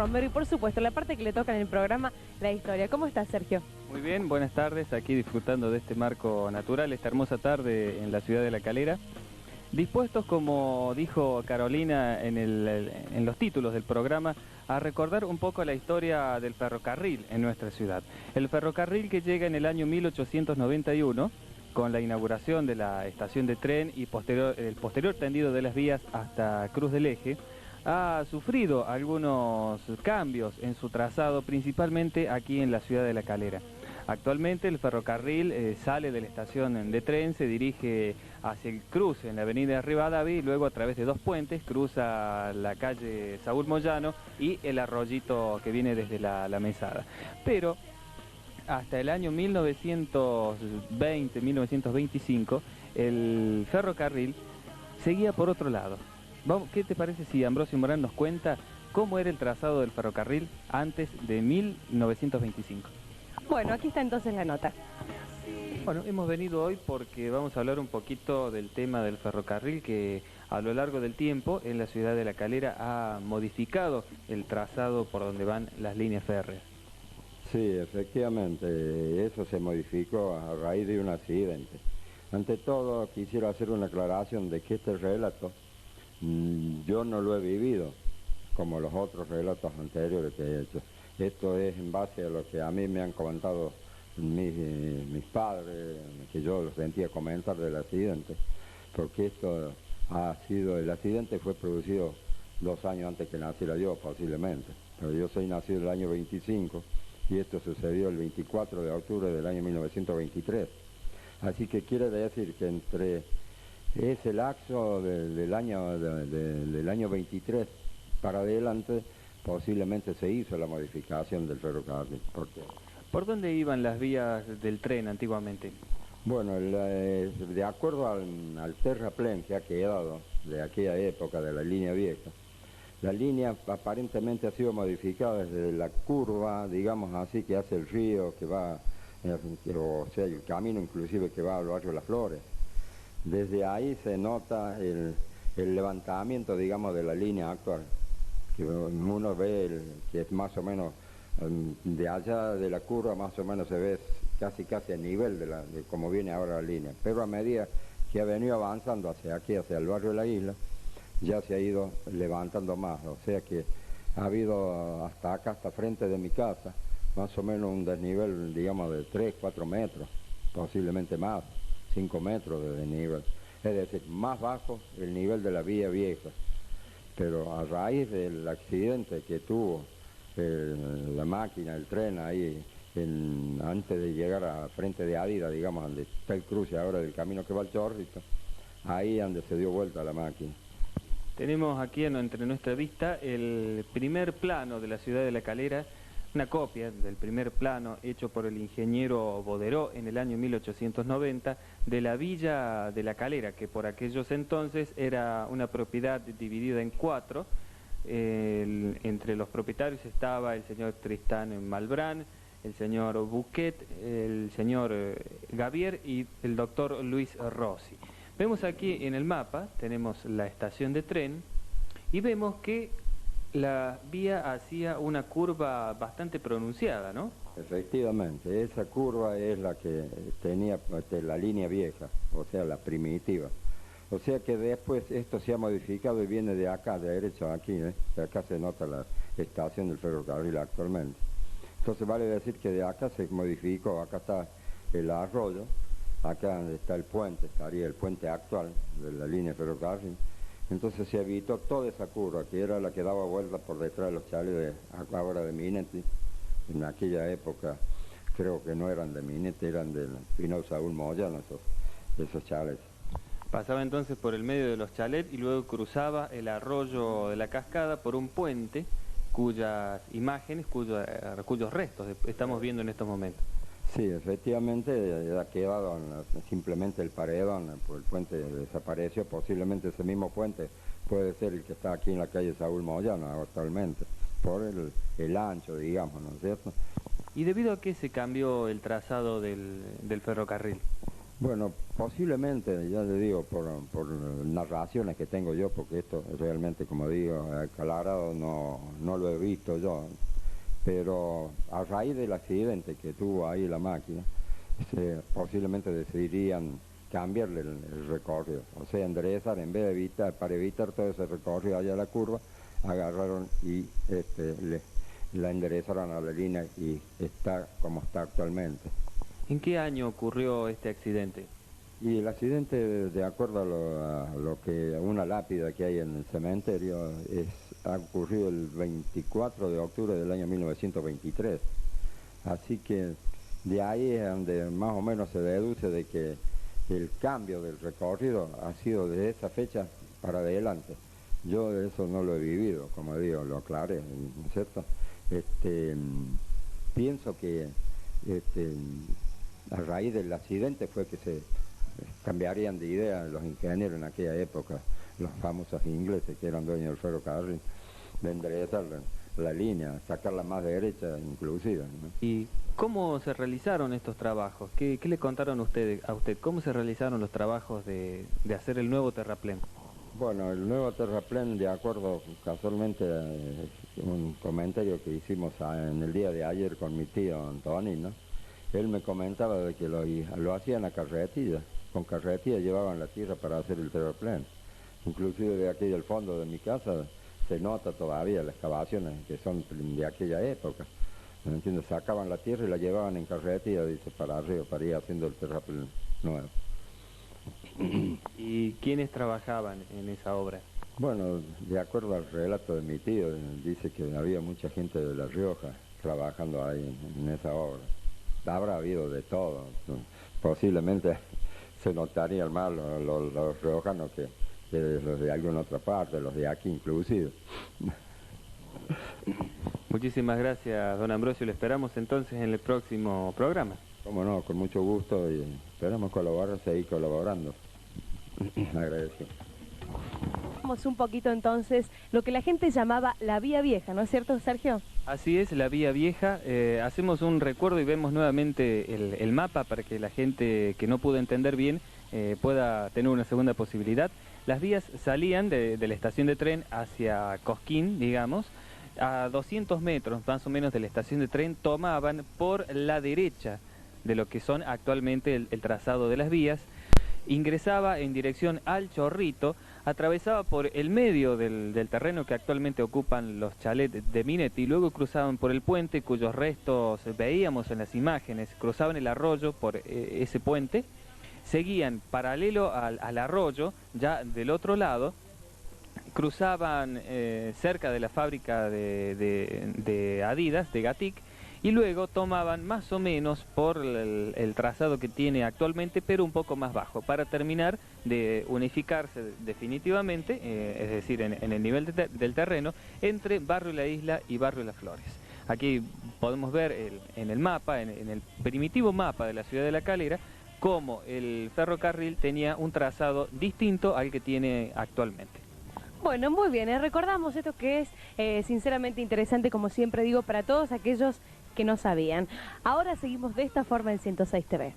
Romero y por supuesto la parte que le toca en el programa, la historia. ¿Cómo estás, Sergio? Muy bien, buenas tardes, aquí disfrutando de este marco natural, esta hermosa tarde en la ciudad de La Calera. Dispuestos, como dijo Carolina en los títulos del programa, a recordar un poco la historia del ferrocarril en nuestra ciudad. El ferrocarril que llega en el año 1891, con la inauguración de la estación de tren y el posterior tendido de las vías hasta Cruz del Eje, ha sufrido algunos cambios en su trazado, principalmente aquí en la ciudad de La Calera. Actualmente el ferrocarril sale de la estación de tren, se dirige hacia el cruce en la avenida Rivadavia y luego a través de dos puentes cruza la calle Saúl Moyano y el arroyito que viene desde la Mesada. Pero hasta el año 1920-1925 el ferrocarril seguía por otro lado. ¿Qué te parece si Ambrosio Morán nos cuenta cómo era el trazado del ferrocarril antes de 1925? Bueno, aquí está entonces la nota. Bueno, hemos venido hoy porque vamos a hablar un poquito del tema del ferrocarril que a lo largo del tiempo en la ciudad de La Calera ha modificado el trazado por donde van las líneas férreas. Sí, efectivamente, eso se modificó a raíz de un accidente. Ante todo, quisiera hacer una aclaración de que este relato yo no lo he vivido, como los otros relatos anteriores que he hecho. Esto es en base a lo que a mí me han comentado mis padres, que yo los sentía comentar del accidente, porque el accidente fue producido 2 años antes que naciera yo, posiblemente, pero yo soy nacido el año 25 y esto sucedió el 24 de octubre del año 1923. Así que quiere decir que entre ese lapso del año 23 para adelante, posiblemente se hizo la modificación del ferrocarril. ¿Por dónde iban las vías del tren antiguamente? Bueno, de acuerdo al terraplén que ha quedado de aquella época de la línea vieja, la línea aparentemente ha sido modificada desde la curva, digamos así, que hace el río, que va, o sea, el camino inclusive que va al barrio Las Flores. Desde ahí se nota el levantamiento, digamos, de la línea actual, que uno ve que es más o menos de allá de la curva, más o menos se ve casi a nivel de cómo viene ahora la línea, pero a medida que ha venido avanzando hacia aquí, hacia el barrio de la isla, ya se ha ido levantando más, o sea que ha habido hasta acá, hasta frente de mi casa, más o menos un desnivel, digamos, de 3, 4 metros, posiblemente más, 5 metros de desnivel, es decir, más bajo el nivel de la vía vieja. Pero a raíz del accidente que tuvo la máquina, el tren ahí, antes de llegar a frente de Ádida, digamos, donde está el cruce ahora del camino que va al Chorrito, ahí donde se dio vuelta la máquina. Tenemos aquí entre nuestra vista el primer plano de la ciudad de La Calera, una copia del primer plano hecho por el ingeniero Boderó en el año 1890 de la villa de La Calera, que por aquellos entonces era una propiedad dividida en 4. Entre los propietarios estaba el señor Tristán Malbrán, el señor Buquet, el señor Gavier y el doctor Luis Rossi. Vemos aquí en el mapa, tenemos la estación de tren y vemos que la vía hacía una curva bastante pronunciada, ¿no? Efectivamente, esa curva es la que tenía la línea vieja, o sea, la primitiva. O sea que después esto se ha modificado y viene de acá, de derecho aquí, de acá se nota la estación del ferrocarril actualmente. Entonces vale decir que de acá se modificó, acá está el arroyo, acá donde está el puente, estaría el puente actual de la línea ferrocarril. Entonces se evitó toda esa curva, que era la que daba vuelta por detrás de los chalets ahora de Minetti. En aquella época creo que no eran de Minetti, eran del Pino Saúl Moyano, esos chalets. Pasaba entonces por el medio de los chalets y luego cruzaba el arroyo de la cascada por un puente cuyas imágenes, cuyos restos estamos viendo en estos momentos. Sí, efectivamente ha quedado simplemente el paredón, por el puente desapareció, posiblemente ese mismo puente puede ser el que está aquí en la calle Saúl Moyano actualmente, por el ancho, digamos, ¿no es cierto? ¿Y debido a qué se cambió el trazado del ferrocarril? Bueno, posiblemente, ya le digo, por narraciones que tengo yo, porque esto realmente, como digo, aclarado no lo he visto yo, pero a raíz del accidente que tuvo ahí la máquina, posiblemente decidirían cambiarle el recorrido, o sea, enderezar, en vez de para evitar todo ese recorrido allá a la curva, agarraron y la enderezaron a la línea y está como está actualmente. ¿En qué año ocurrió este accidente? Y el accidente, de acuerdo a lo que una lápida que hay en el cementerio, ha ocurrido el 24 de octubre del año 1923. Así que de ahí es donde más o menos se deduce de que el cambio del recorrido ha sido de esa fecha para adelante. Yo eso no lo he vivido, como digo, lo aclaré, ¿no es cierto? Pienso que a raíz del accidente fue que se cambiarían de idea los ingenieros en aquella época, los famosos ingleses que eran dueños del ferrocarril, de enderezar la línea, sacarla más derecha inclusive, ¿no? ¿Y cómo se realizaron estos trabajos? ¿Qué le contaron a usted? ¿Cómo se realizaron los trabajos de hacer el nuevo terraplén? Bueno, el nuevo terraplén, de acuerdo casualmente a un comentario que hicimos en el día de ayer con mi tío Antonino, él me comentaba de que lo hacían a carretilla, con carretilla llevaban la tierra para hacer el terraplén. Inclusive de aquí del fondo de mi casa se nota todavía las excavaciones que son de aquella época. ¿Me entiendes? Sacaban la tierra y la llevaban en carretilla, dice, para arriba, para ir haciendo el terraplén nuevo. ¿Y quiénes trabajaban en esa obra? Bueno, de acuerdo al relato de mi tío, dice que había mucha gente de La Rioja trabajando ahí en esa obra. Habrá habido de todo, ¿no? Posiblemente se notarían más los riojanos que los de alguna otra parte, los de aquí inclusive. Muchísimas gracias, don Ambrosio. Le esperamos entonces en el próximo programa. Cómo no, con mucho gusto y esperamos colaborar, seguir colaborando. Agradecido. Vamos un poquito entonces lo que la gente llamaba la Vía Vieja, ¿no es cierto, Sergio? Así es, la Vía Vieja. Hacemos un recuerdo y vemos nuevamente el mapa para que la gente que no pudo entender bien pueda tener una segunda posibilidad. Las vías salían de la estación de tren hacia Cosquín, digamos, a 200 metros más o menos de la estación de tren, tomaban por la derecha de lo que son actualmente el trazado de las vías, ingresaba en dirección al Chorrito, atravesaba por el medio del terreno que actualmente ocupan los chalets de Minetti y luego cruzaban por el puente cuyos restos veíamos en las imágenes, cruzaban el arroyo por ese puente, seguían paralelo al arroyo, ya del otro lado, cruzaban cerca de la fábrica de Adidas, de Gatic, y luego tomaban más o menos por el trazado que tiene actualmente, pero un poco más bajo, para terminar de unificarse definitivamente, es decir, en el nivel del terreno, entre Barrio La Isla y Barrio Las Flores. Aquí podemos ver en el mapa, en el primitivo mapa de la ciudad de La Calera, cómo el ferrocarril tenía un trazado distinto al que tiene actualmente. Bueno, muy bien, recordamos esto que es sinceramente interesante, como siempre digo, para todos aquellos que no sabían. Ahora seguimos de esta forma en 106 TV.